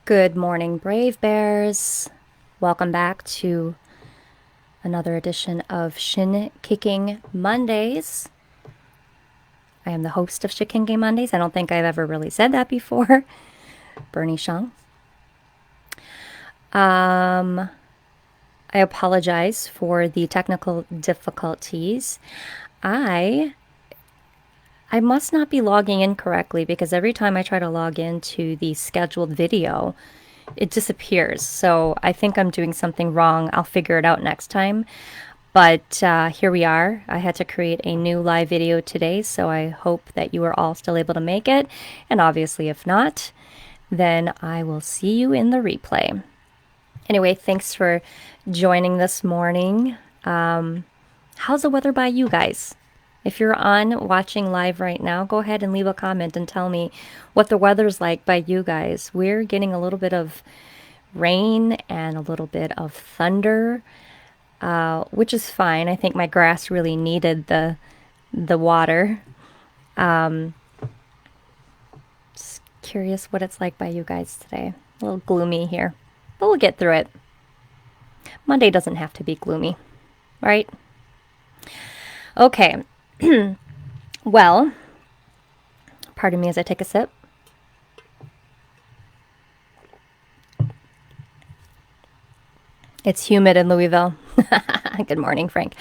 Good morning, Brave Bears. Welcome back to another edition of Shin Kicking Mondays. I am the host of Shin Kicking Mondays. I don't think I've ever really said that before. Bernie Shang. I apologize for the technical difficulties. I must not be logging in correctly because every time I try to log into the scheduled video, it disappears. So I think I'm doing something wrong. I'll figure it out next time. But here we are. I had to create a new live video today, so I hope that you are all still able to make it. And obviously, if not, then I will see you in the replay. Anyway, thanks for joining this morning. How's the weather by you guys? If you're on watching live right now, go ahead and leave a comment and tell me what the weather's like by you guys. We're getting a little bit of rain and a little bit of thunder, which is fine. I think my grass really needed the water. Just curious what it's like by you guys today. A little gloomy here, but we'll get through it. Monday doesn't have to be gloomy, right? Okay. Well, pardon me as I take a sip. It's humid in Louisville. Good morning, Frank.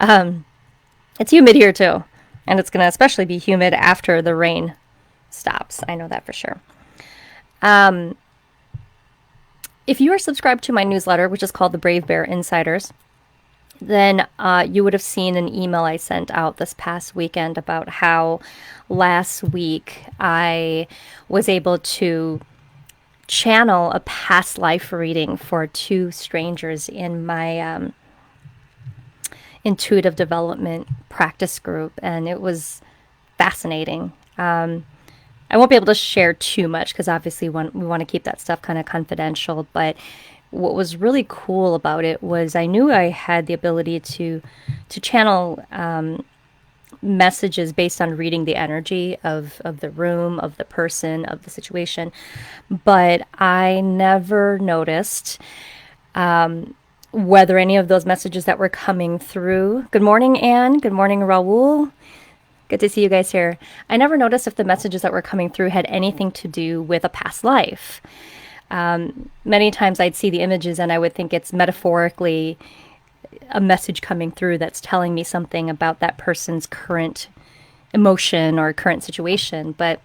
It's humid here too, and it's going to especially be humid after the rain stops. I know that for sure. If you are subscribed to my newsletter, which is called the Brave Bear Insiders, then you would have seen an email I sent out this past weekend about how last week I was able to channel a past life reading for two strangers in my intuitive development practice group, and it was fascinating. I won't be able to share too much because obviously we want to keep that stuff kind of confidential, but what was really cool about it was I knew I had the ability to channel messages based on reading the energy of the room, of the person, of the situation, but I never noticed whether any of those messages that were coming through. Good morning, Anne. Good morning, Raul. Good to see you guys here. I never noticed if the messages that were coming through had anything to do with a past life. Many times I'd see the images and I would think it's metaphorically a message coming through that's telling me something about that person's current emotion or current situation. But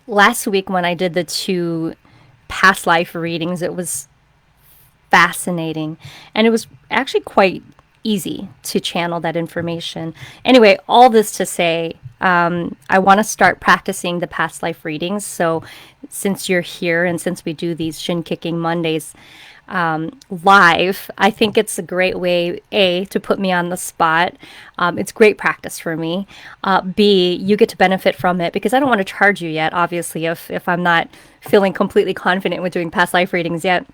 last week when I did the two past life readings, it was fascinating. And it was actually quite easy to channel that information. Anyway, all this to say, I want to start practicing the past life readings. So since you're here and since we do these Shin Kicking Mondays live, I think it's a great way, A, to put me on the spot. It's great practice for me. B, you get to benefit from it because I don't want to charge you yet, obviously, if I'm not feeling completely confident with doing past life readings yet.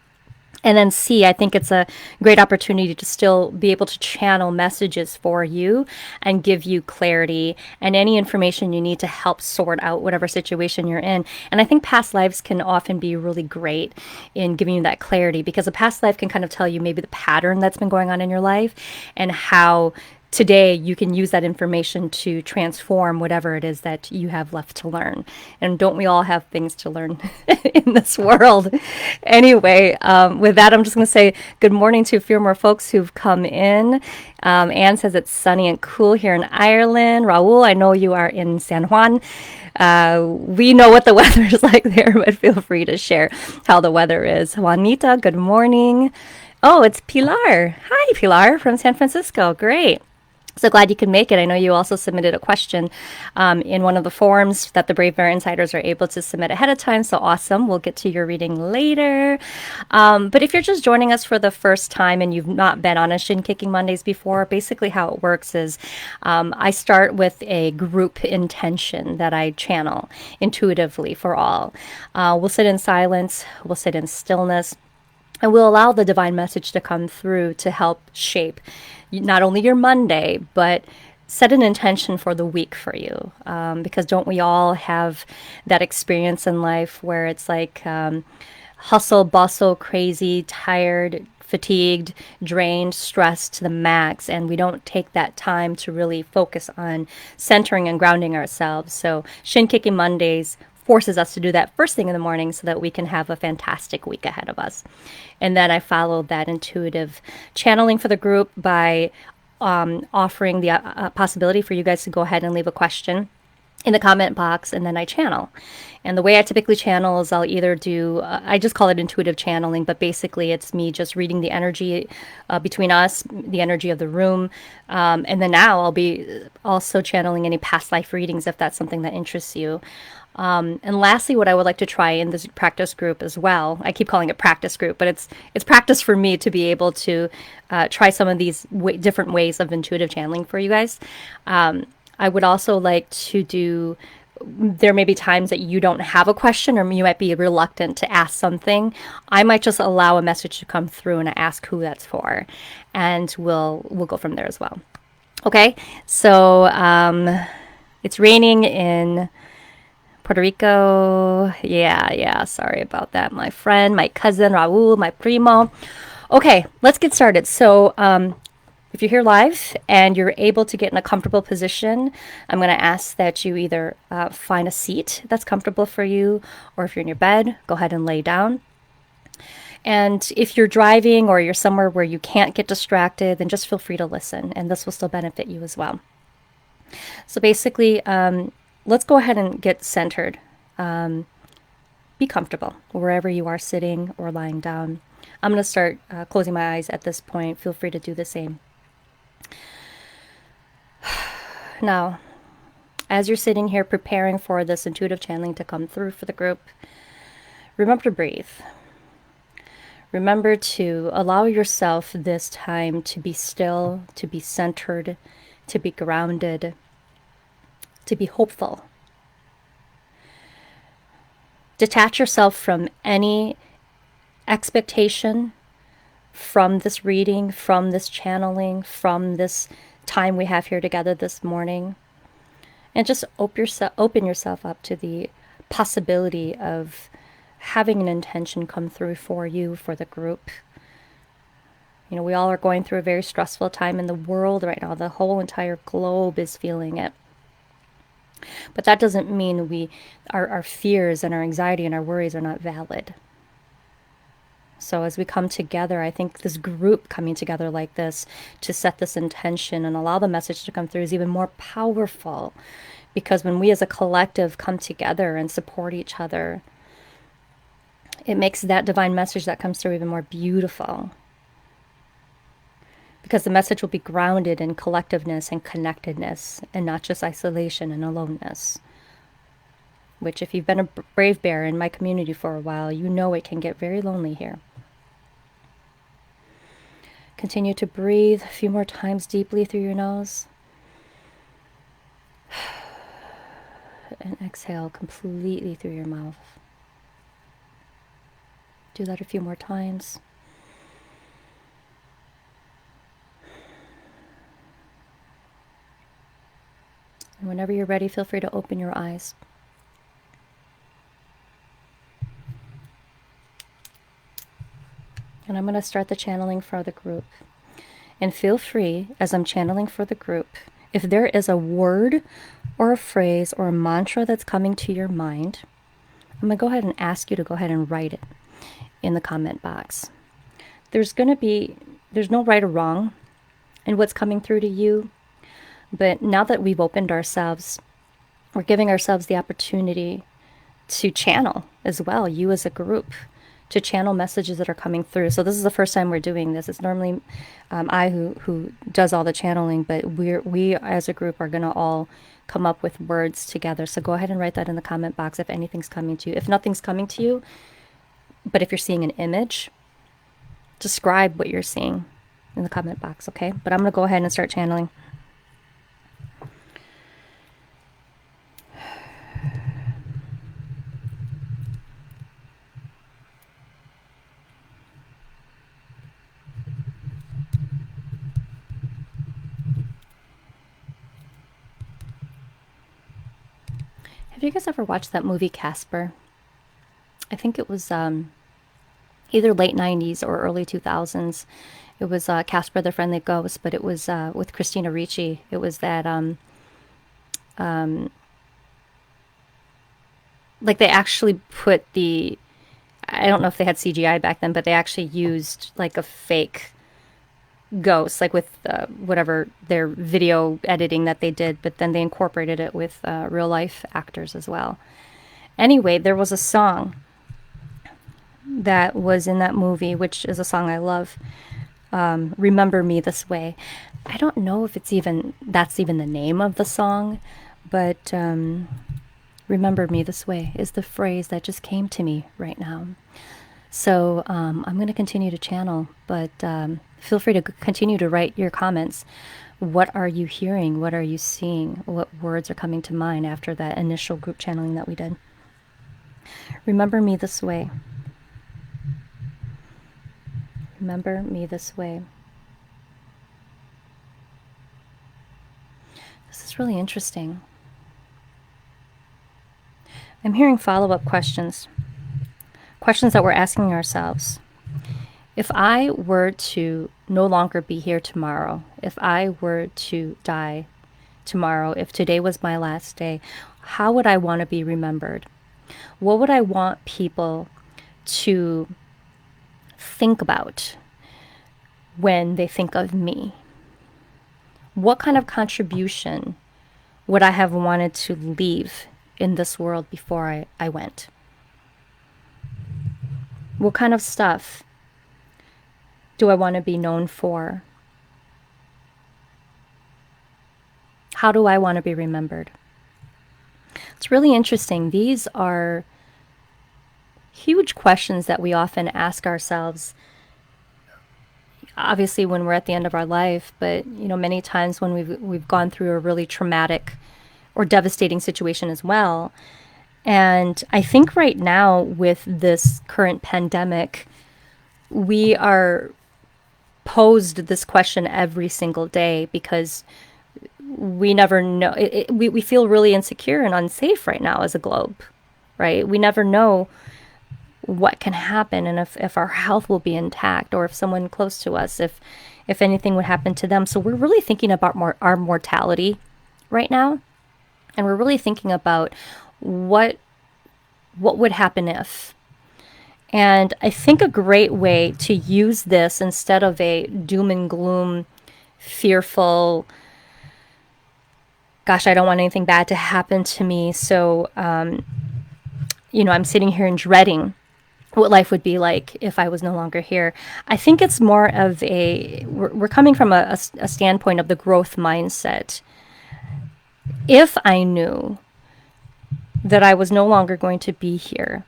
And then C, I think it's a great opportunity to still be able to channel messages for you and give you clarity and any information you need to help sort out whatever situation you're in. And I think past lives can often be really great in giving you that clarity because a past life can kind of tell you maybe the pattern that's been going on in your life and how today you can use that information to transform whatever it is that you have left to learn. And don't we all have things to learn in this world? Anyway, with that, I'm just going to say good morning to a few more folks who've come in. Anne says it's sunny and cool here in Ireland. Raul, I know you are in San Juan. We know what the weather is like there, but feel free to share how the weather is. Juanita, good morning. Oh, it's Pilar. Hi, Pilar from San Francisco. Great. So glad you could make it. I know you also submitted a question in one of the forums that the Brave Bear Insiders are able to submit ahead of time. So awesome. We'll get to your reading later. But if you're just joining us for the first time and you've not been on a Shin Kicking Mondays before, basically how it works is I start with a group intention that I channel intuitively for all. We'll sit in silence. We'll sit in stillness. And we'll allow the divine message to come through to help shape not only your Monday, but set an intention for the week for you, because don't we all have that experience in life where it's like hustle, bustle, crazy, tired, fatigued, drained, stressed to the max, and we don't take that time to really focus on centering and grounding ourselves. So Shin Kicking Mondays forces us to do that first thing in the morning so that we can have a fantastic week ahead of us. And then I followed that intuitive channeling for the group by offering the possibility for you guys to go ahead and leave a question in the comment box, and then I channel. And the way I typically channel is I'll either do, I just call it intuitive channeling, but basically it's me just reading the energy between us, the energy of the room. And then now I'll be also channeling any past life readings if that's something that interests you. And lastly, what I would like to try in this practice group as well, I keep calling it practice group, but it's practice for me to be able to try some of these different ways of intuitive channeling for you guys. I would also like to do, there may be times that you don't have a question or you might be reluctant to ask something. I might just allow a message to come through and I ask who that's for, and we'll go from there as well. Okay, so it's raining in Puerto Rico. Yeah, sorry about that. My friend, my cousin, Raul, my primo. Okay, let's get started. So if you're here live and you're able to get in a comfortable position, I'm going to ask that you either find a seat that's comfortable for you, or if you're in your bed, go ahead and lay down. And if you're driving or you're somewhere where you can't get distracted, then just feel free to listen, and this will still benefit you as well. So basically, let's go ahead and get centered. Be comfortable wherever you are sitting or lying down. I'm going to start closing my eyes at this point. Feel free to do the same. Now, as you're sitting here preparing for this intuitive channeling to come through for the group, remember to breathe. Remember to allow yourself this time to be still, to be centered, to be grounded, to be hopeful. Detach yourself from any expectation from this reading, from this channeling, from this time we have here together this morning, and just open yourself up to the possibility of having an intention come through for you, for the group. You know, we all are going through a very stressful time in the world right now. The whole entire globe is feeling it. But that doesn't mean our fears and our anxiety and our worries are not valid. So as we come together, I think this group coming together like this to set this intention and allow the message to come through is even more powerful, because when we as a collective come together and support each other, it makes that divine message that comes through even more beautiful, because the message will be grounded in collectiveness and connectedness and not just isolation and aloneness, which if you've been a brave bear in my community for a while, you know it can get very lonely here. Continue to breathe a few more times deeply through your nose. And exhale completely through your mouth. Do that a few more times. And whenever you're ready, feel free to open your eyes. And I'm going to start the channeling for the group. And feel free, as I'm channeling for the group, if there is a word or a phrase or a mantra that's coming to your mind, I'm going to go ahead and ask you to go ahead and write it in the comment box. There's no right or wrong in what's coming through to you. But now that we've opened ourselves, we're giving ourselves the opportunity to channel as well, you as a group, to channel messages that are coming through. So this is the first time we're doing this. It's normally I who does all the channeling, but we as a group are going to all come up with words together. So go ahead and write that in the comment box if anything's coming to you. If nothing's coming to you, but if you're seeing an image, describe what you're seeing in the comment box, okay? But I'm going to go ahead and start channeling. you guys ever watched that movie Casper? I think it was either late 90s or early 2000s. It was Casper the Friendly Ghost, but it was with Christina Ricci. It was that, like they actually put the, I don't know if they had CGI back then, but they actually used like a fake ghost, like with whatever their video editing that they did, but then they incorporated it with real life actors as well. Anyway, there was a song that was in that movie, which is a song I love. Remember Me This Way. I don't know if that's even the name of the song, but remember me this way is the phrase that just came to me right now. So I'm going to continue to channel, but feel free to continue to write your comments. What are you hearing? What are you seeing? What words are coming to mind after that initial group channeling that we did? Remember me this way. Remember me this way. This is really interesting. I'm hearing follow-up questions. Questions that we're asking ourselves. If I were to no longer be here tomorrow, if I were to die tomorrow, if today was my last day, how would I want to be remembered? What would I want people to think about when they think of me? What kind of contribution would I have wanted to leave in this world before I went? What kind of stuff do I want to be known for? How do I want to be remembered? It's really interesting. These are huge questions that we often ask ourselves, obviously when we're at the end of our life, but many times when we've gone through a really traumatic or devastating situation as well. And I think right now with this current pandemic, we are posed this question every single day because we never know. We feel really insecure and unsafe right now as a globe, right? We never know what can happen and if our health will be intact, or if someone close to us, if anything would happen to them. So we're really thinking about our mortality right now. And we're really thinking about what would happen if. And I think a great way to use this instead of a doom and gloom, fearful, gosh, I don't want anything bad to happen to me. So, I'm sitting here and dreading what life would be like if I was no longer here. I think it's more of we're coming from a standpoint of the growth mindset. If I knew that I was no longer going to be here,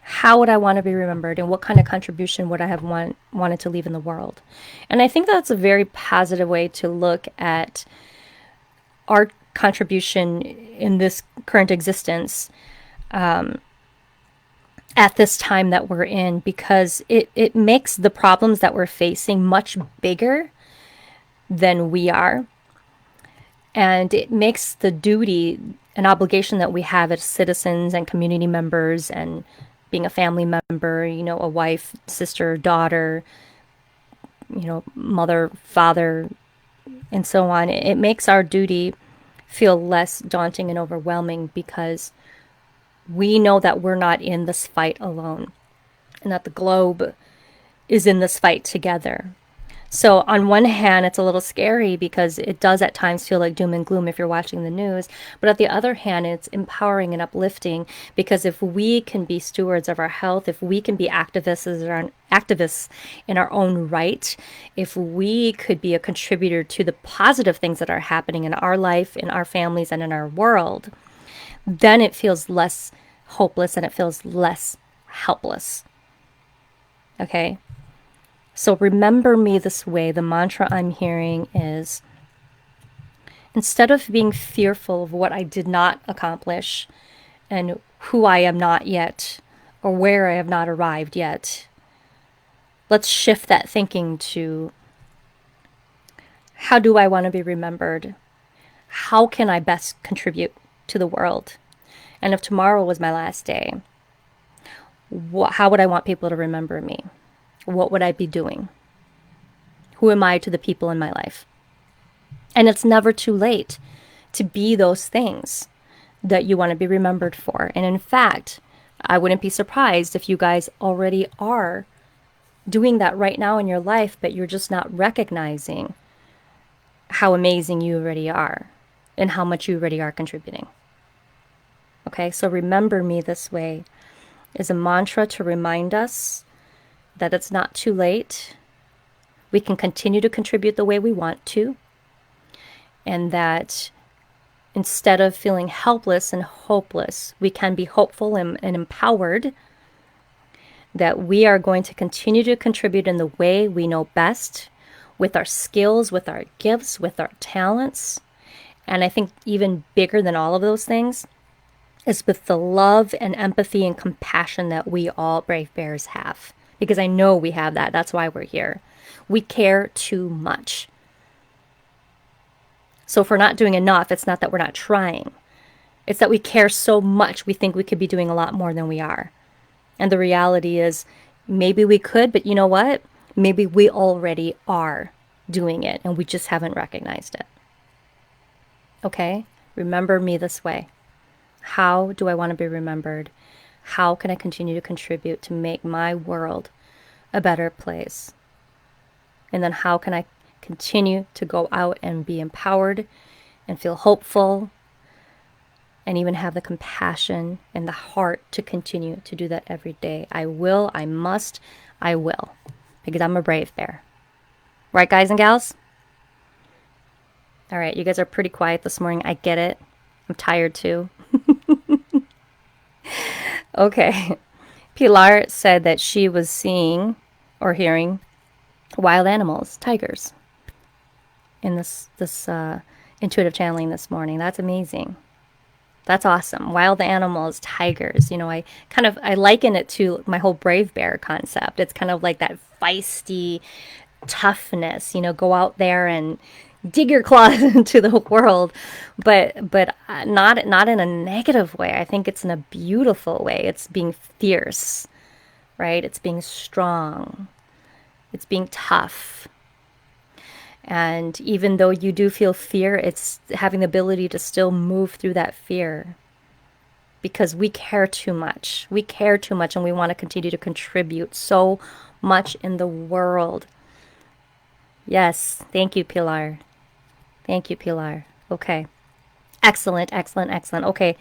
how would I want to be remembered, and what kind of contribution would I have wanted to leave in the world? And I think that's a very positive way to look at our contribution in this current existence at this time that we're in, because it makes the problems that we're facing much bigger than we are. And it makes the duty an obligation that we have as citizens and community members, and being a family member, a wife, sister, daughter, mother, father, and so on. It makes our duty feel less daunting and overwhelming because we know that we're not in this fight alone, and that the globe is in this fight together. So on one hand, it's a little scary because it does at times feel like doom and gloom if you're watching the news. But at the other hand, it's empowering and uplifting, because if we can be stewards of our health, if we can be activists in our own right, if we could be a contributor to the positive things that are happening in our life, in our families, and in our world, then it feels less hopeless and it feels less helpless. Okay? So remember me this way. The mantra I'm hearing is, instead of being fearful of what I did not accomplish and who I am not yet, or where I have not arrived yet, let's shift that thinking to, how do I want to be remembered? How can I best contribute to the world. And if tomorrow was my last day, how would I want people to remember me? What would I be doing? Who am I to the people in my life? And it's never too late to be those things that you want to be remembered for. And in fact, I wouldn't be surprised if you guys already are doing that right now in your life, but you're just not recognizing how amazing you already are and how much you already are contributing. Okay, so remember me this way is a mantra to remind us that it's not too late. We can continue to contribute the way we want to, and that instead of feeling helpless and hopeless, we can be hopeful and empowered that we are going to continue to contribute in the way we know best, with our skills, with our gifts, with our talents. And I think even bigger than all of those things is with the love and empathy and compassion that we all Brave Bears have. Because I know we have that. That's why we're here. We care too much. So if we're not doing enough, it's not that we're not trying. It's that we care so much, we think we could be doing a lot more than we are. And the reality is, maybe we could, but you know what? Maybe we already are doing it, and we just haven't recognized it. Okay? Remember me this way. How do I want to be remembered? How can I continue to contribute to make my world a better place? And then how can I continue to go out and be empowered and feel hopeful and even have the compassion and the heart to continue to do that every day? I will, I must, I will, because I'm a brave bear. Right, guys and gals? All right, you guys are pretty quiet this morning. I get it. I'm tired too. Okay. Pilar said that she was seeing or hearing wild animals, tigers, in this intuitive channeling this morning. That's amazing. That's awesome. Wild animals, tigers. You know, I liken it to my whole brave bear concept. It's kind of like that feisty toughness, you know, go out there and dig your claws into the world, but not in a negative way. I think it's in a beautiful way. It's being fierce, right? It's being strong. It's being tough. And even though you do feel fear, it's having the ability to still move through that fear, because we care too much. We care too much, and we want to continue to contribute so much in the world. Yes. Thank you, Pilar. Thank you, Pilar. Okay. Excellent, excellent, excellent. Okay.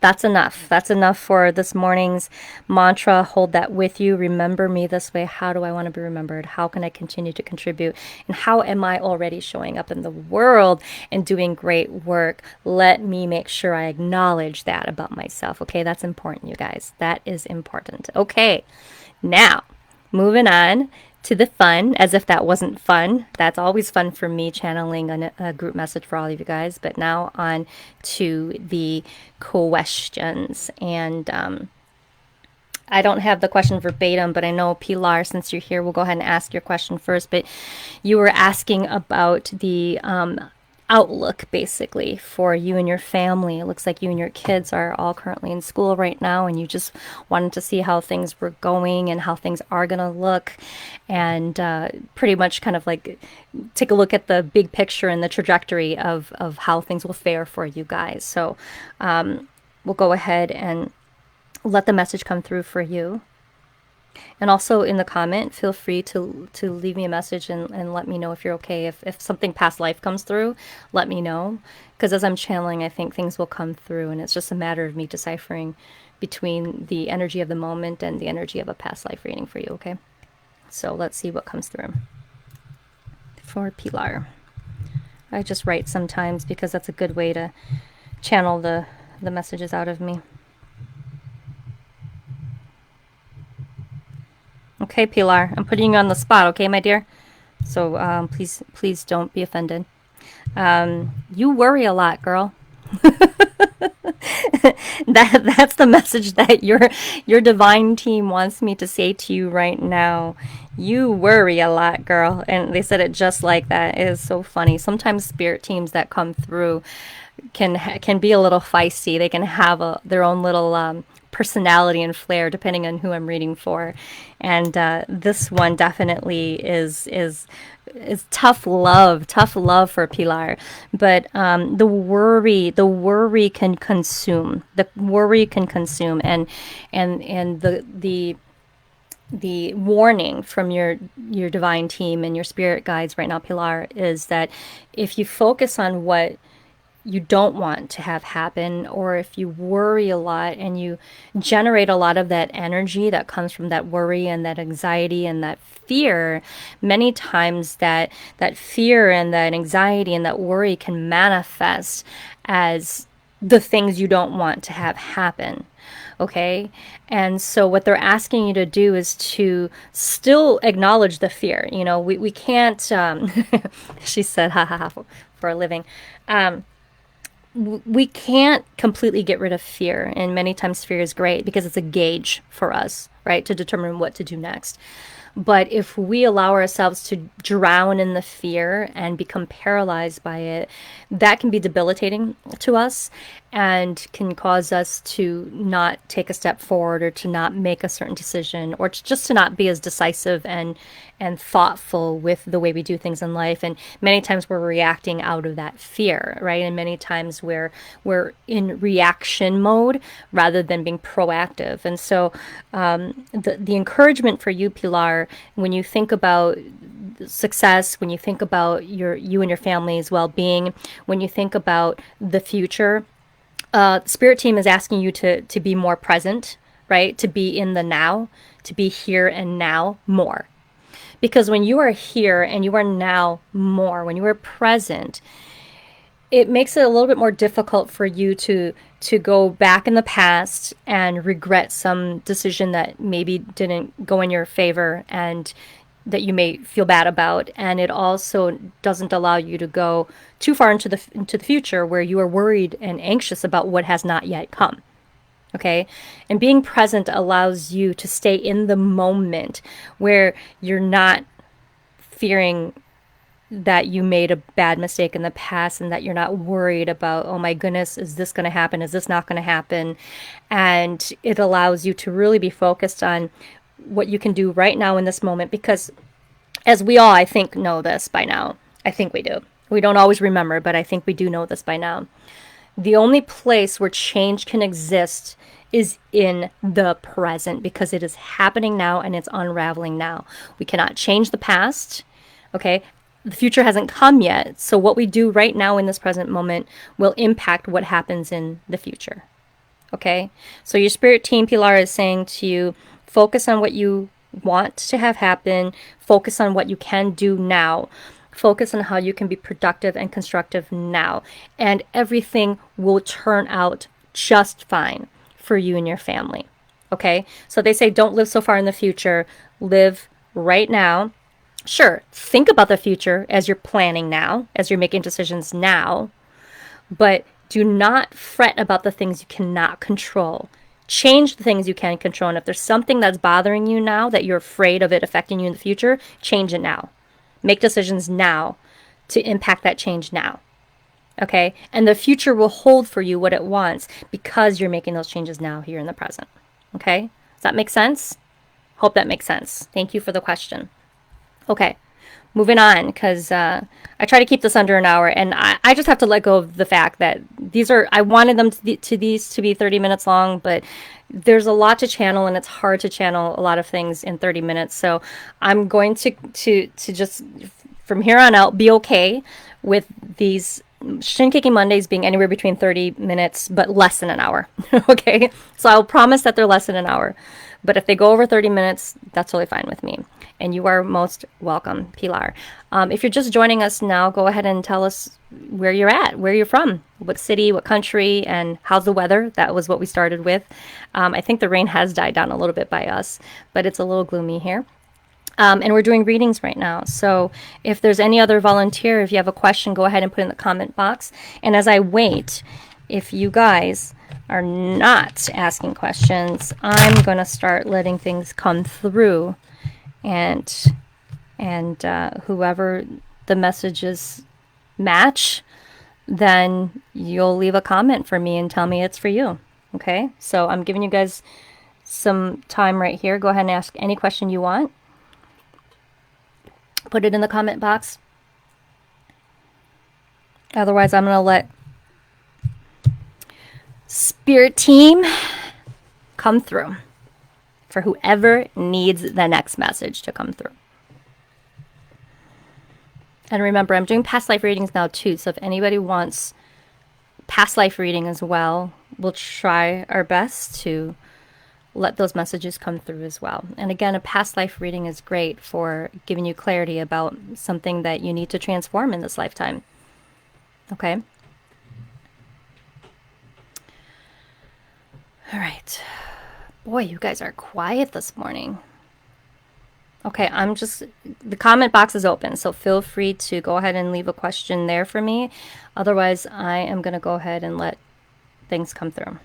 That's enough. That's enough for this morning's mantra. Hold that with you. Remember me this way. How do I want to be remembered? How can I continue to contribute? And how am I already showing up in the world and doing great work? Let me make sure I acknowledge that about myself. Okay, that's important, you guys. That is important. Okay, now moving on to the fun, as if that wasn't fun. That's always fun for me, channeling a group message for all of you guys. But now on to the questions. And I don't have the question verbatim, but I know, Pilar, since you're here, we'll go ahead and ask your question first. But you were asking about the outlook, basically, for you and your family. It looks like you and your kids are all currently in school right now, and you just wanted to see how things were going and how things are going to look, and pretty much kind of like take a look at the big picture and the trajectory of how things will fare for you guys. So we'll go ahead and let the message come through for you. And also in the comment, feel free to leave me a message and let me know if you're okay. If something past life comes through, let me know. Because as I'm channeling, I think things will come through. And it's just a matter of me deciphering between the energy of the moment and the energy of a past life reading for you, okay? So let's see what comes through. For Pilar. I just write sometimes because that's a good way to channel the messages out of me. Okay, Pilar, I'm putting you on the spot, okay, my dear? So please don't be offended. You worry a lot, girl. That's the message that your divine team wants me to say to you right now. You worry a lot, girl. And they said it just like that. It is so funny. Sometimes spirit teams that come through can be a little feisty. They can have their own little personality and flair depending on who I'm reading for. And this one definitely is tough love for Pilar. But the worry can consume. The worry can consume, and the warning from your divine team and your spirit guides right now, Pilar, is that if you focus on what you don't want to have happen, or if you worry a lot and you generate a lot of that energy that comes from that worry and that anxiety and that fear, many times that fear and that anxiety and that worry can manifest as the things you don't want to have happen. Okay. And so what they're asking you to do is to still acknowledge the fear. We can't, she said, ha ha ha, for a living. We can't completely get rid of fear. And many times fear is great because it's a gauge for us, right, to determine what to do next. But if we allow ourselves to drown in the fear and become paralyzed by it, that can be debilitating to us and can cause us to not take a step forward, or to not make a certain decision, or just to not be as decisive and thoughtful with the way we do things in life. And many times we're reacting out of that fear, right? And many times we're in reaction mode rather than being proactive. And so the encouragement for you, Pilar, when you think about success, when you think about you and your family's well-being, when you think about the future, Spirit Team is asking you to be more present, right? To be in the now, to be here and now more. Because when you are here and you are now more, when you are present, it makes it a little bit more difficult for you to go back in the past and regret some decision that maybe didn't go in your favor and that you may feel bad about. And it also doesn't allow you to go too far into the future where you are worried and anxious about what has not yet come. Okay. And being present allows you to stay in the moment where you're not fearing that you made a bad mistake in the past, and that you're not worried about, oh my goodness, is this going to happen? Is this not going to happen? And it allows you to really be focused on what you can do right now in this moment, because as we all, I think, know this by now. I think we do. We don't always remember, but I think we do know this by now. The only place where change can exist is in the present, because it is happening now and it's unraveling now. We cannot change the past, okay? The future hasn't come yet, so what we do right now in this present moment will impact what happens in the future, okay? So your Spirit Team, Pilar, is saying to you, focus on what you want to have happen, focus on what you can do now, focus on how you can be productive and constructive now, and everything will turn out just fine for you and your family. Okay? So they say don't live so far in the future, live right now. Sure, think about the future as you're planning now, as you're making decisions now, but do not fret about the things you cannot control. Change the things you can control. And if there's something that's bothering you now that you're afraid of it affecting you in the future, change it now. Make decisions now to impact that change now. Okay? And the future will hold for you what it wants because you're making those changes now, here in the present. Okay? Does that make sense? Hope that makes sense. Thank you for the question. Okay. Moving on, because I try to keep this under an hour, and I just have to let go of the fact that I wanted them to be 30 minutes long, but there's a lot to channel, and it's hard to channel a lot of things in 30 minutes. So I'm going to just, from here on out, be okay with these Shin Kicking Mondays being anywhere between 30 minutes, but less than an hour. Okay? So I'll promise that they're less than an hour. But if they go over 30 minutes, that's totally fine with me. And you are most welcome, Pilar. If you're just joining us now, go ahead and tell us where you're at, where you're from, what city, what country, and how's the weather. That was what we started with. I think the rain has died down a little bit by us, but it's a little gloomy here. And we're doing readings right now. So if there's any other volunteer, if you have a question, go ahead and put it in the comment box. And as I wait, if you guys are not asking questions, I'm going to start letting things come through. And whoever the messages match, then you'll leave a comment for me and tell me it's for you. Okay? So I'm giving you guys some time right here. Go ahead and ask any question you want. Put it in the comment box. Otherwise, I'm going to let Spirit Team come through for whoever needs the next message to come through. And remember, I'm doing past life readings now too, so if anybody wants past life reading as well, we'll try our best to let those messages come through as well. And again, a past life reading is great for giving you clarity about something that you need to transform in this lifetime. Okay? All right. Boy, you guys are quiet this morning. Okay, the comment box is open, so feel free to go ahead and leave a question there for me. Otherwise, I am going to go ahead and let things come through.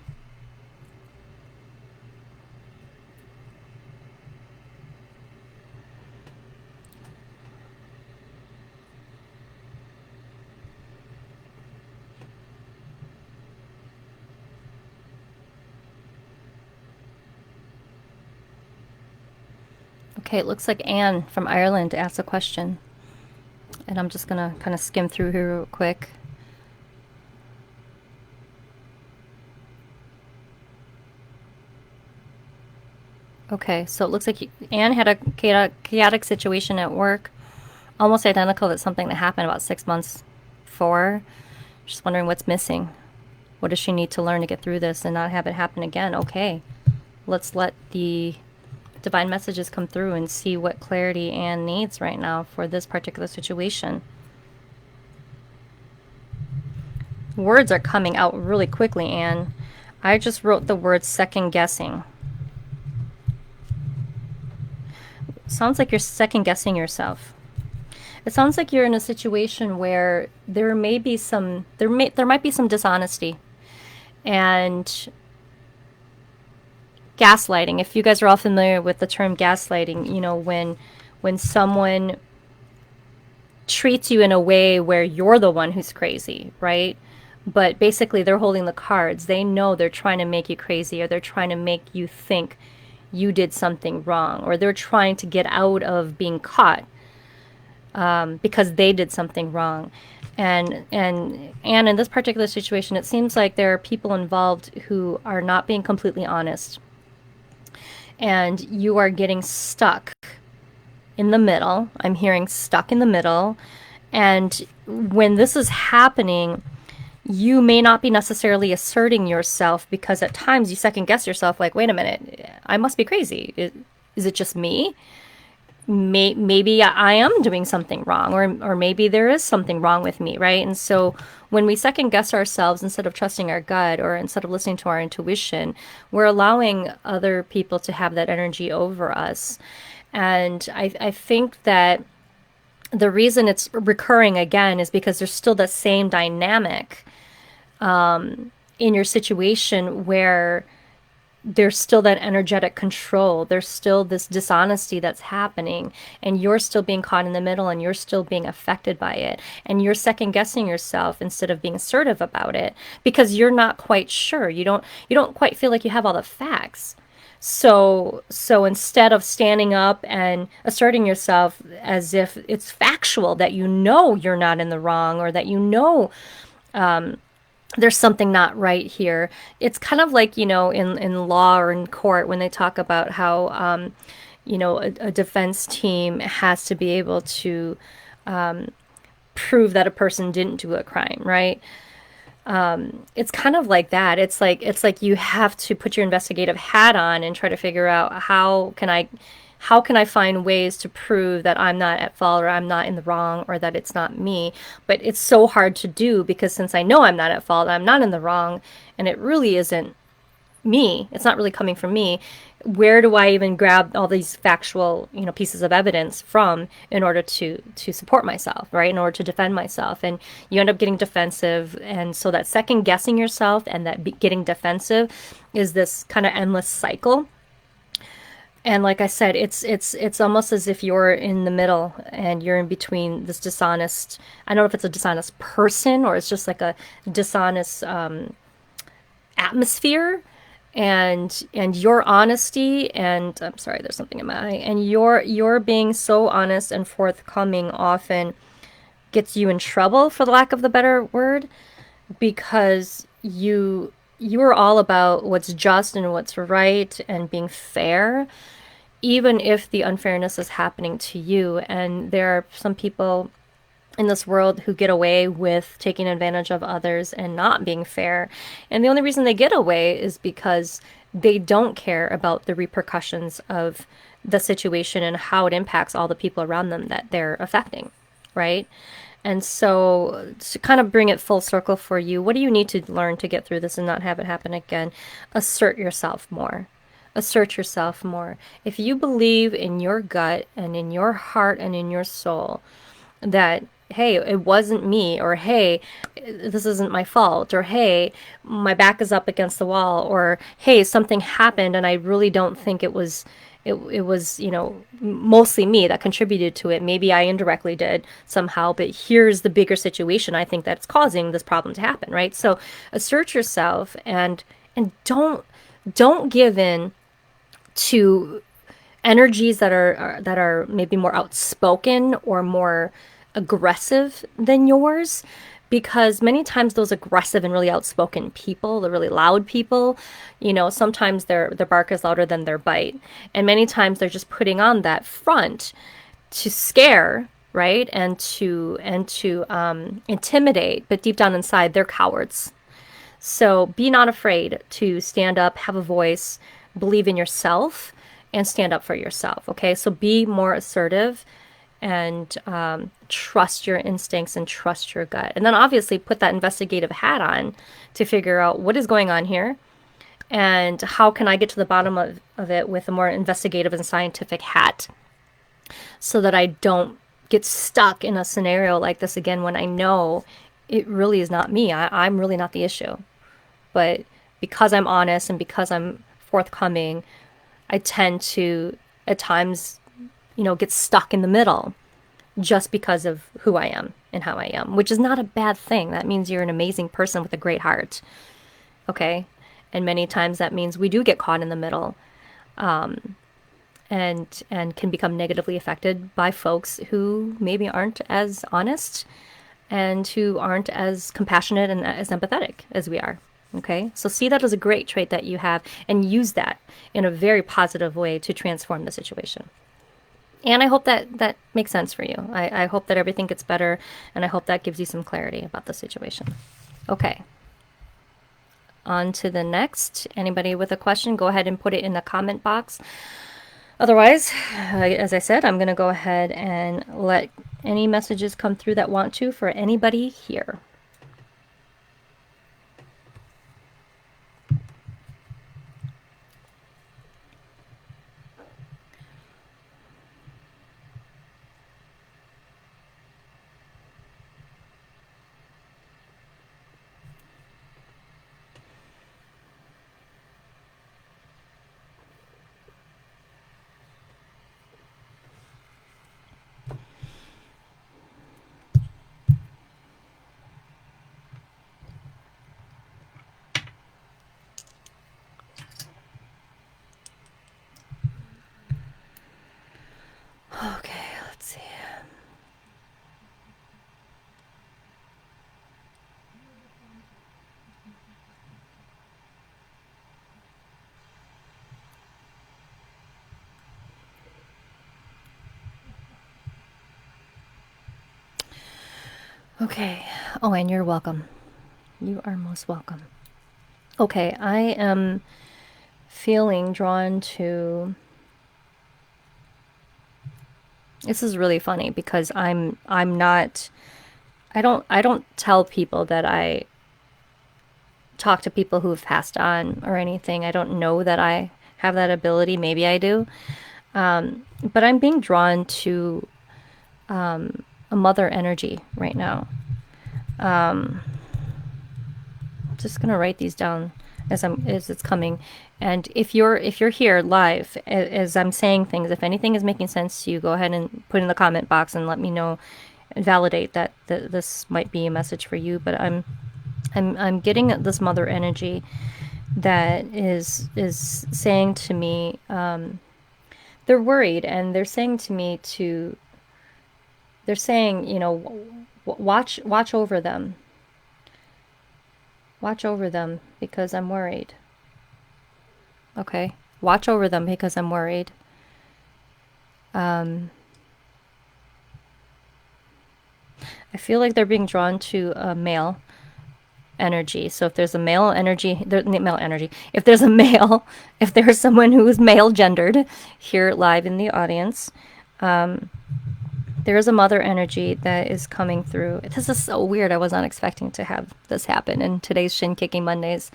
Okay, it looks like Anne from Ireland asked a question. And I'm just going to kind of skim through here real quick. Okay, so it looks like Anne had a chaotic situation at work, almost identical to something that happened about 6 months before. Just wondering what's missing. What does she need to learn to get through this and not have it happen again? Okay, let's let the divine messages come through and see what clarity Anne needs right now for this particular situation. Words are coming out really quickly, Anne. I just wrote the word second guessing. Sounds like you're second guessing yourself. It sounds like you're in a situation where there might be some dishonesty and gaslighting. If you guys are all familiar with the term gaslighting, you know, when someone treats you in a way where you're the one who's crazy, right? But basically they're holding the cards. They know they're trying to make you crazy, or they're trying to make you think you did something wrong, or they're trying to get out of being caught because they did something wrong. And in this particular situation, it seems like there are people involved who are not being completely honest. And you are getting stuck in the middle. I'm hearing stuck in the middle. And when this is happening, you may not be necessarily asserting yourself, because at times you second guess yourself, like, wait a minute, I must be crazy. Is it just me? Maybe I am doing something wrong, or maybe there is something wrong with me, right? And so when we second guess ourselves instead of trusting our gut, or instead of listening to our intuition, we're allowing other people to have that energy over us. And I think that the reason it's recurring again is because there's still the same dynamic in your situation, where there's still that energetic control. There's still this dishonesty that's happening, and you're still being caught in the middle, and you're still being affected by it. And you're second guessing yourself instead of being assertive about it, because you're not quite sure. You don't quite feel like you have all the facts. So instead of standing up and asserting yourself as if it's factual that you know you're not in the wrong, or that you know there's something not right here. It's kind of like, you know, in law or in court, when they talk about how, you know, a defense team has to be able to prove that a person didn't do a crime, right? It's kind of like that. It's like you have to put your investigative hat on and try to figure out how can I find ways to prove that I'm not at fault, or I'm not in the wrong, or that it's not me. But it's so hard to do, because since I know I'm not at fault, I'm not in the wrong, and it really isn't me, it's not really coming from me, where do I even grab all these factual, you know, pieces of evidence from in order to support myself, right? In order to defend myself. And you end up getting defensive. And so that second guessing yourself and that getting defensive is this kind of endless cycle. And like I said, it's almost as if you're in the middle and you're in between this dishonest. I don't know if it's a dishonest person or it's just like a dishonest atmosphere, and your honesty, and I'm sorry, there's something in my eye, and your being so honest and forthcoming often gets you in trouble, for the lack of the better word, because you're all about what's just and what's right and being fair, even if the unfairness is happening to you. And there are some people in this world who get away with taking advantage of others and not being fair. And the only reason they get away is because they don't care about the repercussions of the situation and how it impacts all the people around them that they're affecting, right? And so, to kind of bring it full circle for you, what do you need to learn to get through this and not have it happen again? Assert yourself more. Assert yourself more. If you believe in your gut and in your heart and in your soul that, hey, it wasn't me, or hey, this isn't my fault, or hey, my back is up against the wall, or hey, something happened and I really don't think it was, mostly me that contributed to it. Maybe I indirectly did somehow, but here's the bigger situation I think that's causing this problem to happen, right? So assert yourself, and don't give in to energies that are maybe more outspoken or more aggressive than yours, because many times those aggressive and really outspoken people, the really loud people, sometimes their bark is louder than their bite, and many times they're just putting on that front to scare, right, and to intimidate, but deep down inside they're cowards. So be not afraid to stand up, have a voice, believe in yourself, and stand up for yourself. Okay, so be more assertive, and trust your instincts and trust your gut. And then obviously put that investigative hat on to figure out what is going on here and how can I get to the bottom of it with a more investigative and scientific hat, so that I don't get stuck in a scenario like this again when I know it really is not me. I'm really not the issue. But because I'm honest and because I'm forthcoming, I tend to, at times, get stuck in the middle just because of who I am and how I am, which is not a bad thing. That means you're an amazing person with a great heart. Okay? And many times that means we do get caught in the middle, and can become negatively affected by folks who maybe aren't as honest and who aren't as compassionate and as empathetic as we are. Okay, so see that as a great trait that you have, and use that in a very positive way to transform the situation. And I hope that makes sense for you. I hope that everything gets better, and I hope that gives you some clarity about the situation. Okay, on to the next. Anybody with a question, go ahead and put it in the comment box. Otherwise, as I said, I'm going to go ahead and let any messages come through that want to for anybody here. Okay, let's see. Okay. Oh, and you're welcome. You are most welcome. Okay, I am feeling drawn to. This is really funny because I'm not. I don't tell people that I talk to people who have passed on or anything. I don't know that I have that ability. Maybe I do. But I'm being drawn to a mother energy right now. Just gonna write these down as it's coming. And if you're here live as I'm saying things, if anything is making sense to you, go ahead and put in the comment box and let me know and validate that this might be a message for you. But I'm getting this mother energy that is saying to me, they're worried, and they're saying to me to they're saying, watch over them. Watch over them because I'm worried. Okay? Watch over them because I'm worried. I feel like they're being drawn to a male energy. So if there's a male energy, male energy. If there's a male, if there's someone who is male gendered here live in the audience, there is a mother energy that is coming through. This is so weird. I was not expecting to have this happen in today's Shin Kicking Mondays.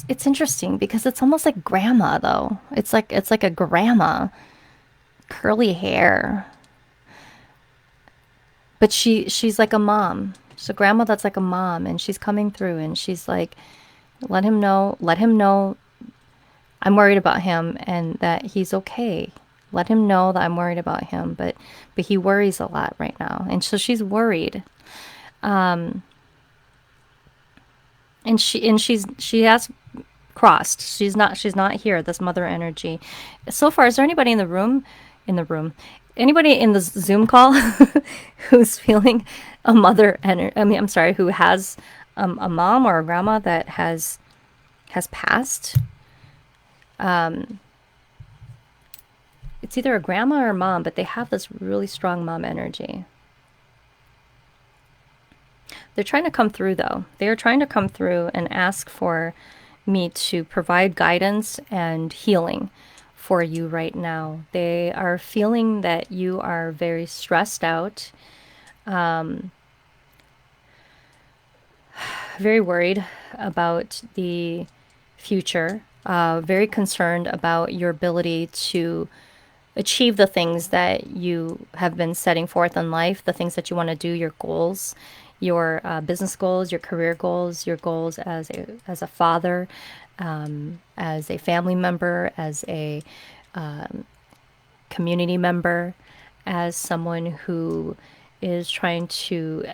It's interesting because it's almost like grandma though. It's like a grandma, curly hair, but she's like a mom. She's a grandma that's like a mom, and she's coming through, and she's like, let him know I'm worried about him and that he's okay. Let him know that I'm worried about him, but he worries a lot right now, and so she's worried. And she has crossed. She's not here. This mother energy. So far, is there anybody in the room? Anybody in the Zoom call who's feeling a mother energy? I mean, I'm sorry, who has a mom or a grandma that has passed? It's either a grandma or a mom, but they have this really strong mom energy. They're trying to come through, though. They are trying to come through and ask for me to provide guidance and healing for you right now. They are feeling that you are very stressed out, very worried about the future, very concerned about your ability to achieve the things that you have been setting forth in life, the things that you want to do, your goals, your business goals, your career goals, your goals as a father, as a family member, as a community member, as someone who is trying to,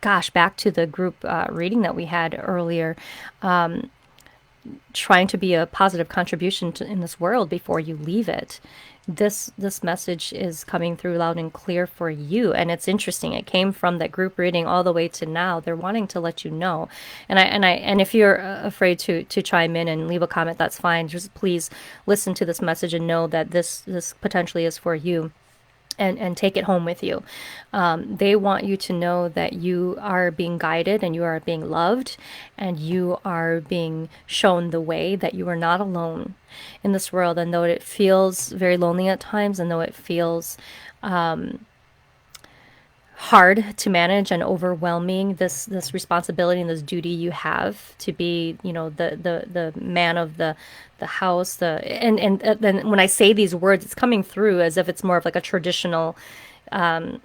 gosh, back to the group reading that we had earlier, trying to be a positive contribution in this world before you leave it. This message is coming through loud and clear for you, and it's interesting. It came from that group reading all the way to now. They're wanting to let you know, and if you're afraid to chime in and leave a comment, that's fine. Just please listen to this message and know that this potentially is for you. And take it home with you. They want you to know that you are being guided and you are being loved and you are being shown the way, that you are not alone in this world. And though it feels very lonely at times, and though it feels hard to manage and overwhelming, this responsibility and this duty you have to be, the man of the house, and then when I say these words, it's coming through as if it's more of like a traditional, kind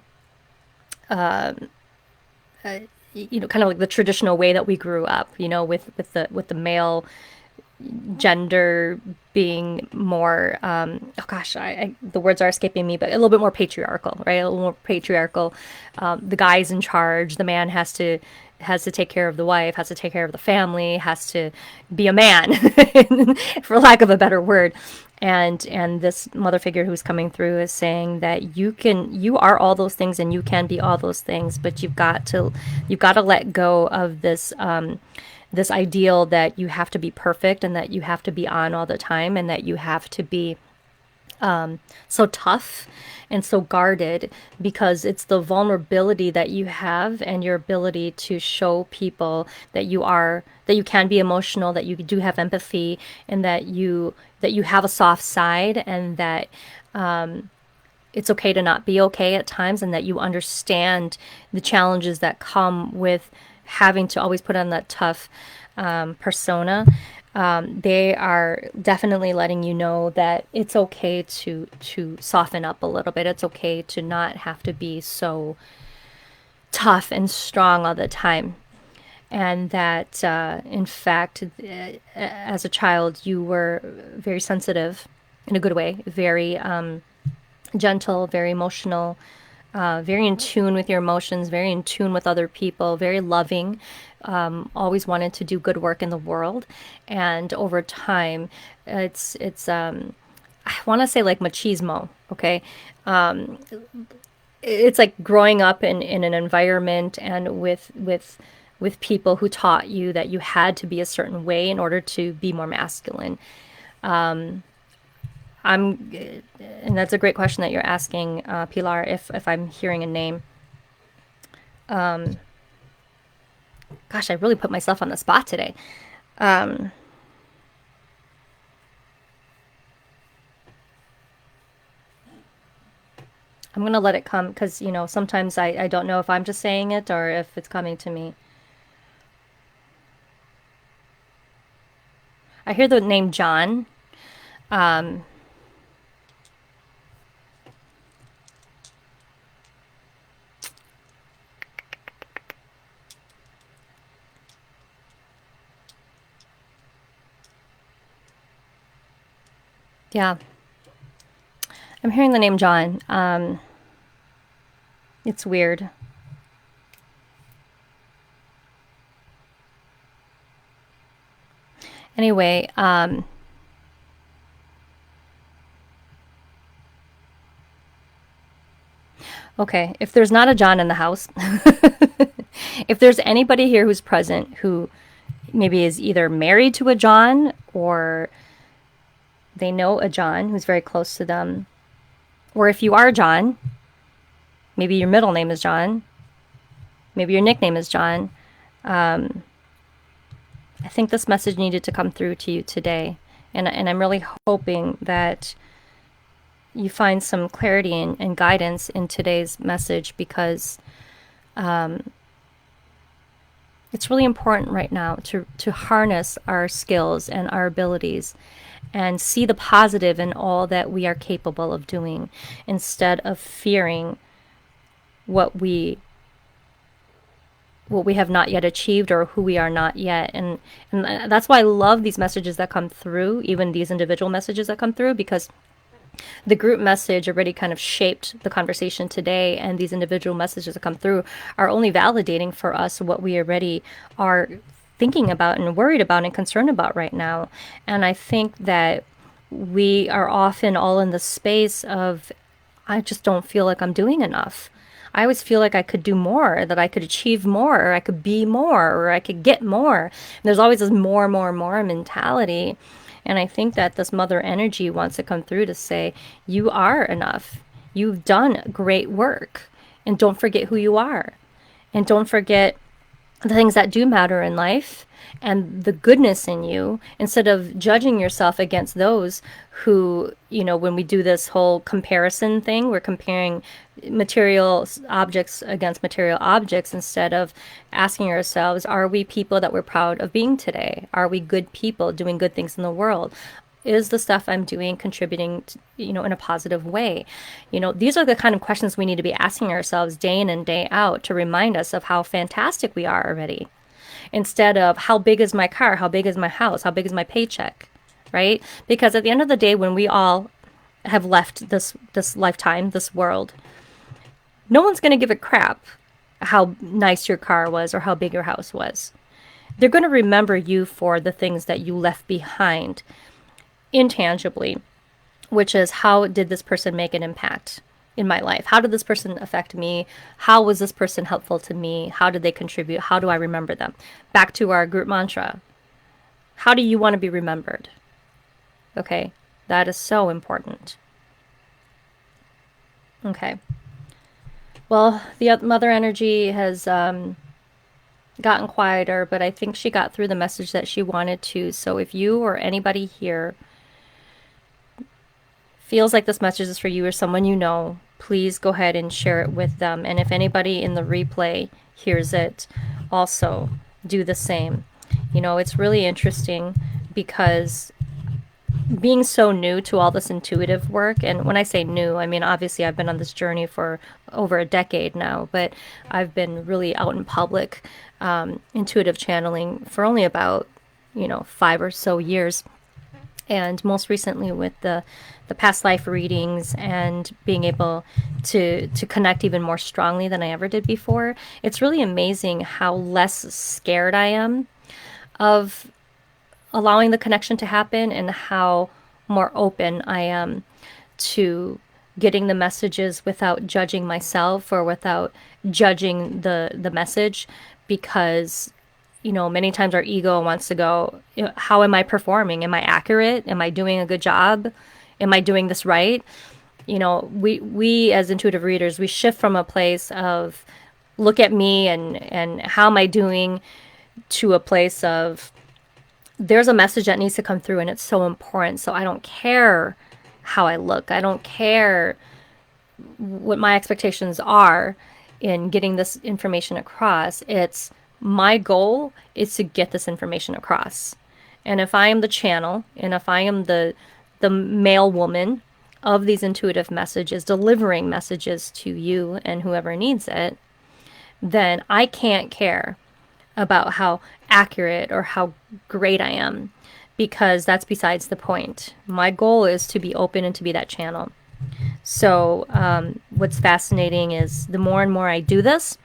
of like the traditional way that we grew up, with the male gender being more, the words are escaping me, but a little bit more patriarchal, right? A little more patriarchal. The guy's in charge. The man has to take care of the wife, has to take care of the family, has to be a man, for lack of a better word. And this mother figure who's coming through is saying that you are all those things and you can be all those things, but you've got to let go of this this ideal that you have to be perfect and that you have to be on all the time and that you have to be so tough and so guarded, because it's the vulnerability that you have and your ability to show people that you can be emotional, that you do have empathy, and that you have a soft side, and that it's okay to not be okay at times, and that you understand the challenges that come with having to always put on that tough persona. They are definitely letting you know that it's okay to soften up a little bit. It's okay to not have to be so tough and strong all the time. and that in fact, as a child, you were very sensitive in a good way, very gentle, very emotional, very in tune with your emotions, very in tune with other people, very loving, always wanted to do good work in the world. And over time, it's I want to say like machismo, okay? It's like growing up in an environment and with people who taught you that you had to be a certain way in order to be more masculine. I'm, and that's a great question that you're asking, Pilar. If I'm hearing a name, gosh, I really put myself on the spot today. Um, I'm gonna let it come because sometimes I don't know if I'm just saying it or if it's coming to me. I hear the name John. Um, yeah, I'm hearing the name John. It's weird. Anyway, okay, if there's not a John in the house, if there's anybody here who's present who maybe is either married to a John or they know a John who's very close to them, or if you are John, maybe your middle name is John, maybe your nickname is John, I think this message needed to come through to you today. And I'm really hoping that you find some clarity and guidance in today's message because it's really important right now to harness our skills and our abilities and see the positive in all that we are capable of doing instead of fearing what we have not yet achieved or who we are not yet. And that's why I love these messages that come through, even these individual messages that come through, because the group message already kind of shaped the conversation today, and these individual messages that come through are only validating for us what we already are thinking about and worried about and concerned about right now. And I think that we are often all in the space of, I just don't feel like I'm doing enough. I always feel like I could do more, that I could achieve more, or I could be more, or I could get more. And there's always this more, more, more mentality. And I think that this mother energy wants to come through to say, you are enough. You've done great work. And don't forget who you are. And don't forget the things that do matter in life and the goodness in you, instead of judging yourself against those who, when we do this whole comparison thing, we're comparing material objects against material objects instead of asking ourselves, are we people that we're proud of being today? Are we good people doing good things in the world? Is the stuff I'm doing contributing to, in a positive way? These are the kind of questions we need to be asking ourselves day in and day out to remind us of how fantastic we are already. Instead of how big is my car? How big is my house? How big is my paycheck? Right? Because at the end of the day, when we all have left this lifetime, this world, no one's going to give a crap how nice your car was or how big your house was. They're going to remember you for the things that you left behind intangibly, which is, how did this person make an impact in my life? How did this person affect me? How was this person helpful to me? How did they contribute? How do I remember them? Back to our group mantra. How do you want to be remembered? Okay, that is so important. Okay. Well, the mother energy has gotten quieter, but I think she got through the message that she wanted to. So if you or anybody here feels like this message is for you or someone you know, please go ahead and share it with them. And if anybody in the replay hears it, also do the same. It's really interesting because being so new to all this intuitive work, and when I say new, I mean, obviously I've been on this journey for over a decade now, but I've been really out in public intuitive channeling for only about, 5 or so years. And most recently with the past life readings and being able to connect even more strongly than I ever did before, it's really amazing how less scared I am of allowing the connection to happen, and how more open I am to getting the messages without judging myself or without judging the message. Because many times our ego wants to go, how am I performing? Am I accurate? Am I doing a good job? Am I doing this right? We as intuitive readers, we shift from a place of look at me and how am I doing, to a place of there's a message that needs to come through and it's so important. So I don't care how I look. I don't care what my expectations are in getting this information across. It's my goal is to get this information across. And if I am the channel, and if I am the male woman of these intuitive messages, delivering messages to you and whoever needs it, then I can't care about how accurate or how great I am, because that's besides the point. My goal is to be open and to be that channel. So what's fascinating is the more and more I do this,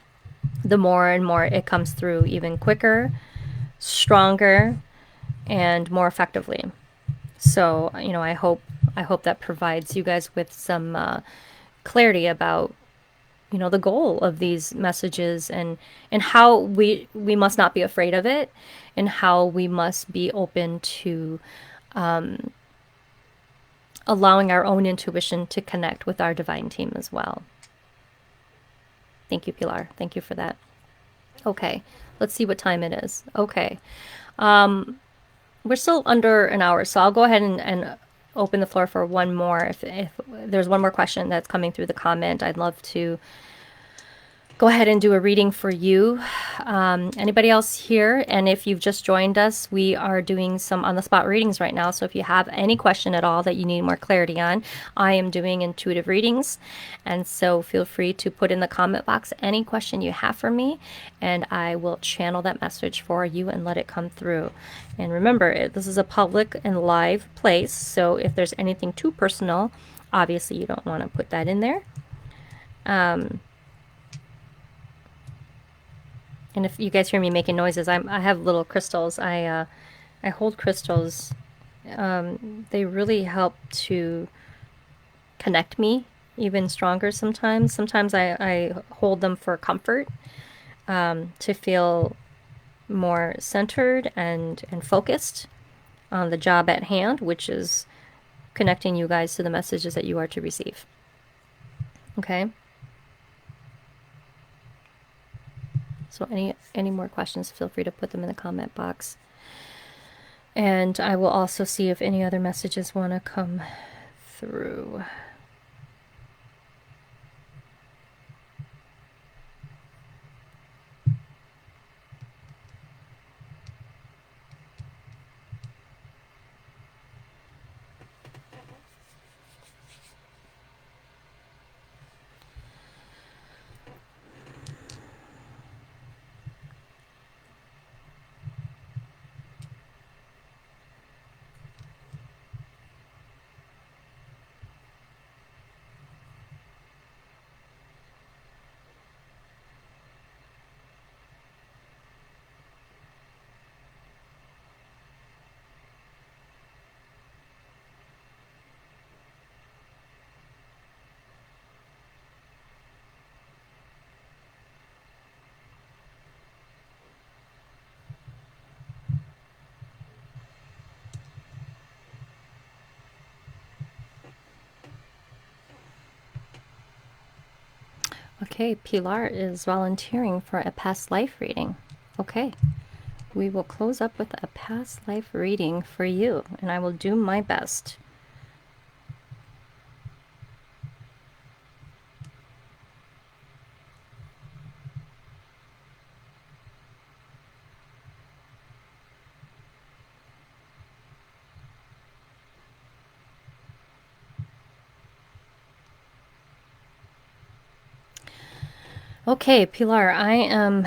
the more and more it comes through even quicker, stronger, and more effectively. So I hope that provides you guys with some clarity about the goal of these messages, and how we must not be afraid of it, and how we must be open to allowing our own intuition to connect with our divine team as well. Thank you, Pilar. Thank you for that. Okay, let's see what time it is. Okay. We're still under an hour, so I'll go ahead and open the floor for one more. If there's one more question that's coming through the comment, I'd love to go ahead and do a reading for you. Anybody else here? And if you've just joined us, we are doing some on-the-spot readings right now. So if you have any question at all that you need more clarity on, I am doing intuitive readings. And so feel free to put in the comment box any question you have for me, and I will channel that message for you and let it come through. And remember, this is a public and live place, so if there's anything too personal, obviously you don't want to put that in there. And if you guys hear me making noises, I have little crystals. I hold crystals. They really help to connect me even stronger sometimes. Sometimes I hold them for comfort, to feel more centered and focused on the job at hand, which is connecting you guys to the messages that you are to receive. Okay? So any more questions, feel free to put them in the comment box. And I will also see if any other messages want to come through. Okay, Pilar is volunteering for a past life reading. Okay, we will close up with a past life reading for you, and I will do my best. Okay, Pilar, I am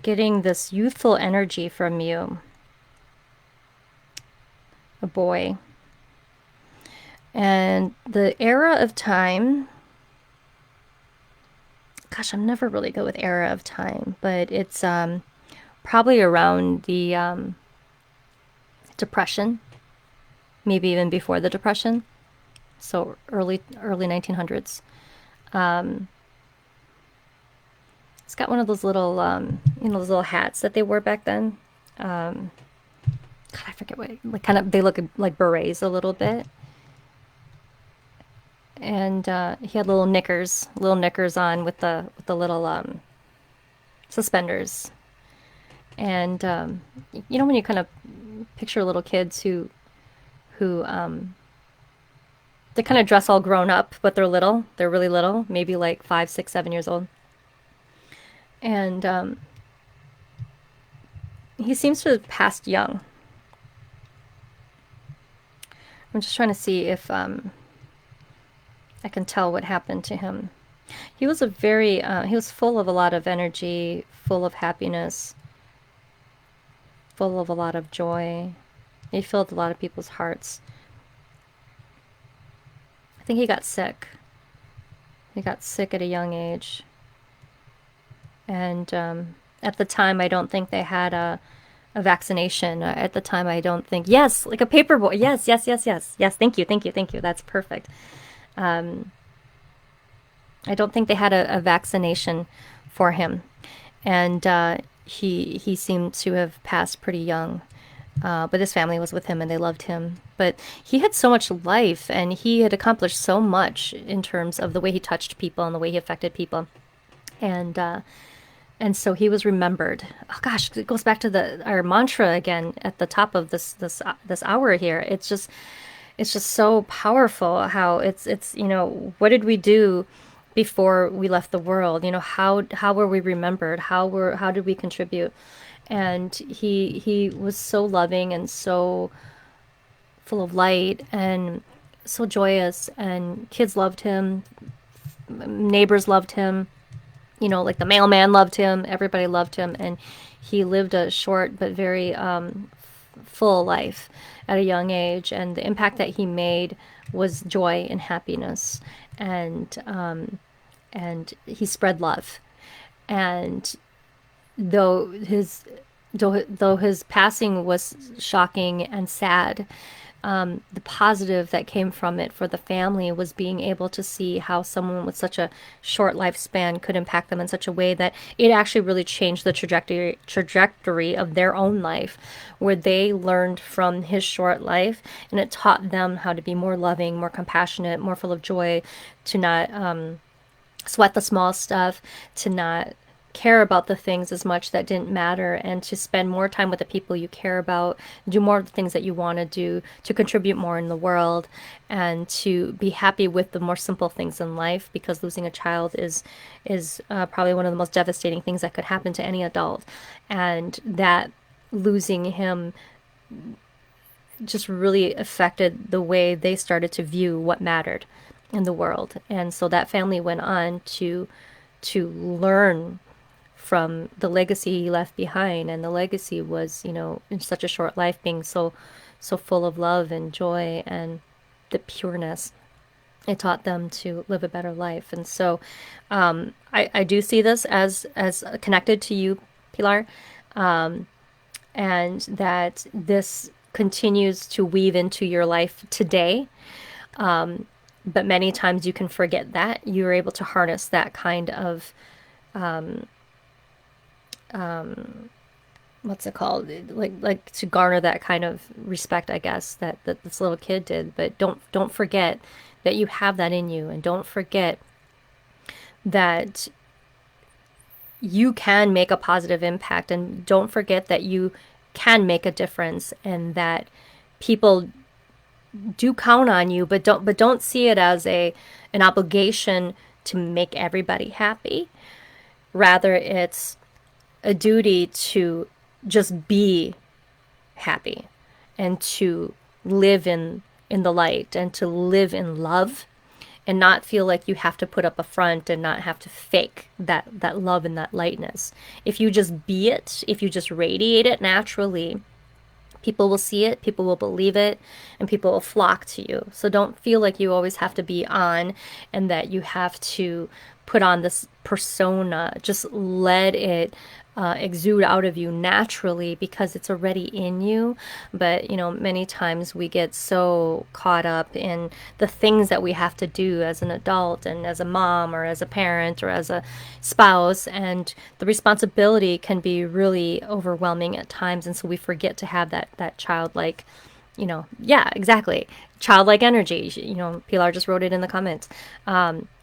getting this youthful energy from you. A boy. And the era of time, gosh, I'm never really good with era of time, but it's probably around the Depression, maybe even before the Depression, so early 1900s. Um, it's got one of those little those little hats that they wore back then. Um, God, I forget what, like, kind of, they look like berets a little bit. And he had little knickers on with the little suspenders. And when you kind of picture little kids who they kind of dress all grown up, but they're little. They're really little, maybe like 5, 6, 7 years old. And he seems to have passed young. I'm just trying to see if I can tell what happened to him. He was he was full of a lot of energy, full of happiness, full of a lot of joy. He filled a lot of people's hearts. I think he got sick. He got sick at a young age. And at the time, I don't think they had a vaccination. At the time, I don't think. Yes, like a paper boy. Yes, yes, yes, yes. Yes, thank you, thank you, thank you. That's perfect. Um, I don't think they had a vaccination for him. And he seemed to have passed pretty young. But his family was with him and they loved him. But he had so much life and he had accomplished so much in terms of the way he touched people and the way he affected people. And so he was remembered. Oh gosh, it goes back to our mantra again at the top of this hour here. It's just so powerful how it's what did we do before we left the world? How were we remembered? How did we contribute? And he was so loving and so full of light and so joyous, and kids loved him, neighbors loved him, like the mailman loved him, everybody loved him, and he lived a short but very full life at a young age, and the impact that he made was joy and happiness, and he spread love. And though his passing was shocking and sad, the positive that came from it for the family was being able to see how someone with such a short lifespan could impact them in such a way that it actually really changed the trajectory of their own life, where they learned from his short life, and it taught them how to be more loving, more compassionate, more full of joy, to not sweat the small stuff, to not care about the things as much that didn't matter, and to spend more time with the people you care about, do more of the things that you want to do, to contribute more in the world, and to be happy with the more simple things in life, because losing a child is probably one of the most devastating things that could happen to any adult. And that losing him just really affected the way they started to view what mattered in the world. And so that family went on to learn from the legacy he left behind, and the legacy was, in such a short life, being so full of love and joy and the pureness. It taught them to live a better life. And so I do see this as connected to you, Pilar, and that this continues to weave into your life today. But many times you can forget that. You're able to harness that kind of what's it called, like to garner that kind of respect, I guess, that this little kid did. But don't forget that you have that in you, and don't forget that you can make a positive impact, and don't forget that you can make a difference, and that people do count on you, but don't see it as an obligation to make everybody happy. Rather, it's a duty to just be happy, and to live in the light, and to live in love, and not feel like you have to put up a front and not have to fake that love and that lightness. If you just be it, if you just radiate it naturally, people will see it, people will believe it, and people will flock to you. So don't feel like you always have to be on and that you have to put on this persona. Just let it exude out of you naturally because it's already in you. But, many times we get so caught up in the things that we have to do as an adult and as a mom or as a parent or as a spouse, and the responsibility can be really overwhelming at times. And so we forget to have that childlike, yeah, exactly. Childlike energy. Pilar just wrote it in the comments.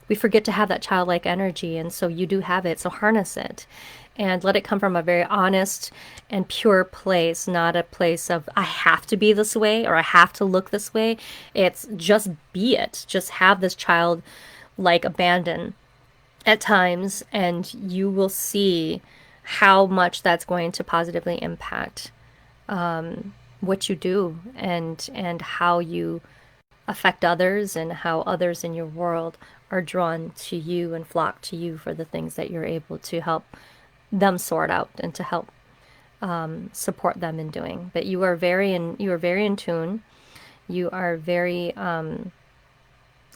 We forget to have that childlike energy, and so you do have it. So harness it and let it come from a very honest and pure place, not a place of I have to be this way or I have to look this way. It's just be it. Just have this childlike abandon at times, and you will see how much that's going to positively impact what you do and how you affect others and how others in your world are drawn to you and flock to you for the things that you're able to help them sort out and to help support them in doing. But you are very in tune. You are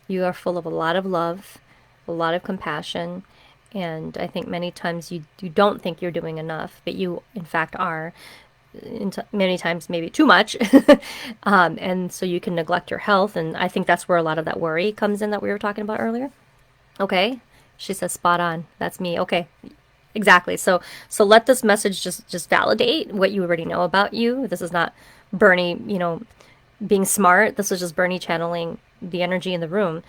you are full of a lot of love, a lot of compassion, and I think many times you don't think you're doing enough, but you in fact are. Many times maybe too much. And so you can neglect your health, and I think that's where a lot of that worry comes in that we were talking about earlier. Okay, she says spot on. That's me. Okay, exactly. So let this message just validate what you already know about you. This is not Berni, being smart. This is just Berni channeling the energy in the room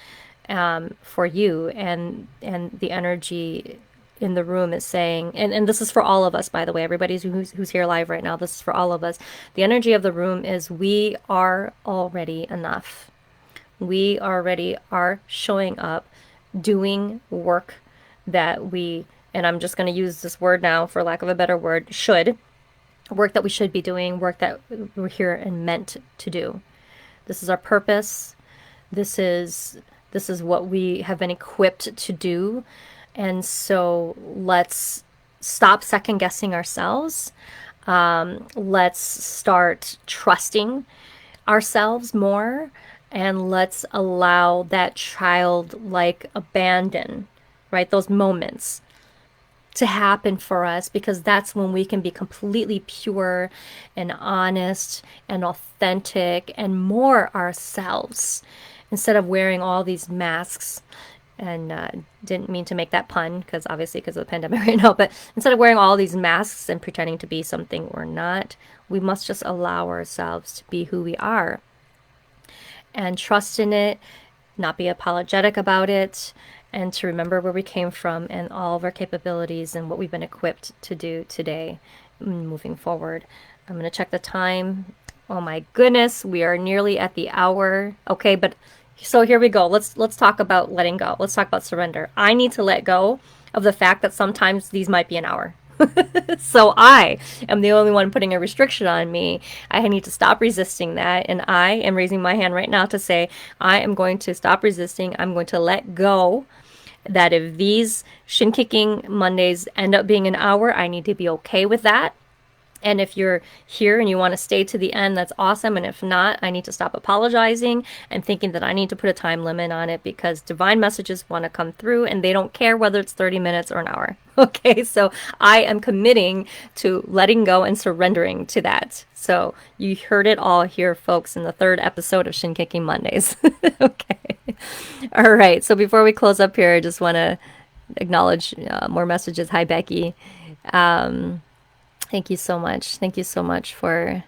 for you, and the energy in the room is saying, and this is for all of us, by the way, everybody who's here live right now, this is for all of us. The energy of the room is we are already enough. We already are showing up, doing work that we, and I'm just going to use this word now for lack of a better word, work that we should be doing, work that we're here and meant to do. This is our purpose. This is what we have been equipped to do. And so let's stop second guessing ourselves. Let's start trusting ourselves more, and let's allow that childlike abandon, right? Those moments to happen for us, because that's when we can be completely pure and honest and authentic and more ourselves instead of wearing all these masks. And didn't mean to make that pun, because obviously because of the pandemic right now, but instead of wearing all these masks and pretending to be something we're not, we must just allow ourselves to be who we are and trust in it, not be apologetic about it, and to remember where we came from and all of our capabilities and what we've been equipped to do today moving forward. I'm going to check the time. Oh my goodness, we are nearly at the hour. Okay, but so here we go. Let's talk about letting go. Let's talk about surrender. I need to let go of the fact that sometimes these might be an hour. So I am the only one putting a restriction on me. I need to stop resisting that. And I am raising my hand right now to say, I am going to stop resisting. I'm going to let go that if these shin kicking Mondays end up being an hour, I need to be okay with that. And if you're here and you want to stay to the end, that's awesome. And if not, I need to stop apologizing and thinking that I need to put a time limit on it, because divine messages want to come through and they don't care whether it's 30 minutes or an hour. Okay, so I am committing to letting go and surrendering to that. So you heard it all here, folks, in the 3rd episode of Shin Kicking Mondays. Okay. All right. So before we close up here, I just want to acknowledge more messages. Hi, Becky. Thank you so much. Thank you so much for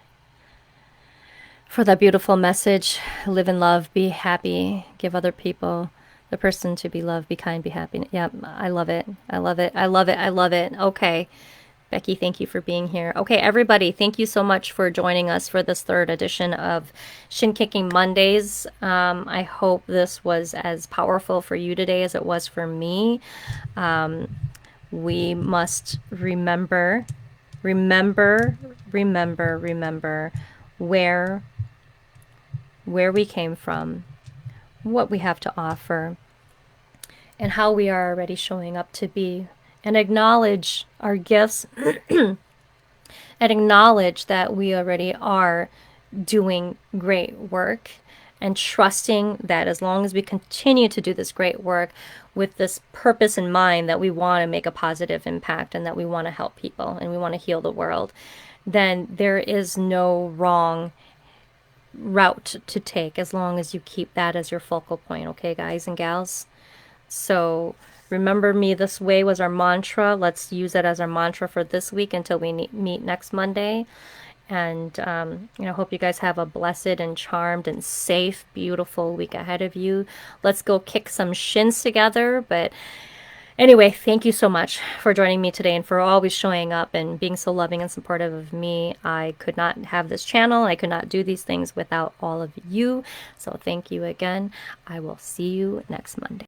that beautiful message. Live in love, be happy, give other people the person to be loved, be kind, be happy. Yeah, I love it. I love it. I love it. I love it. Okay. Becky, thank you for being here. Okay, everybody, thank you so much for joining us for this 3rd edition of Shin Kicking Mondays. I hope this was as powerful for you today as it was for me. We must remember where we came from, what we have to offer, and how we are already showing up to be, and acknowledge our gifts and acknowledge that we already are doing great work, and trusting that as long as we continue to do this great work with this purpose in mind, that we want to make a positive impact and that we want to help people and we want to heal the world, then there is no wrong route to take as long as you keep that as your focal point. Okay, guys and gals? So remember me this way was our mantra. Let's use it as our mantra for this week until we meet next Monday. And hope you guys have a blessed and charmed and safe, beautiful week ahead of you. Let's go kick some shins together. But anyway, thank you so much for joining me today and for always showing up and being so loving and supportive of me. I could not have this channel. I could not do these things without all of you. So thank you again. I will see you next Monday.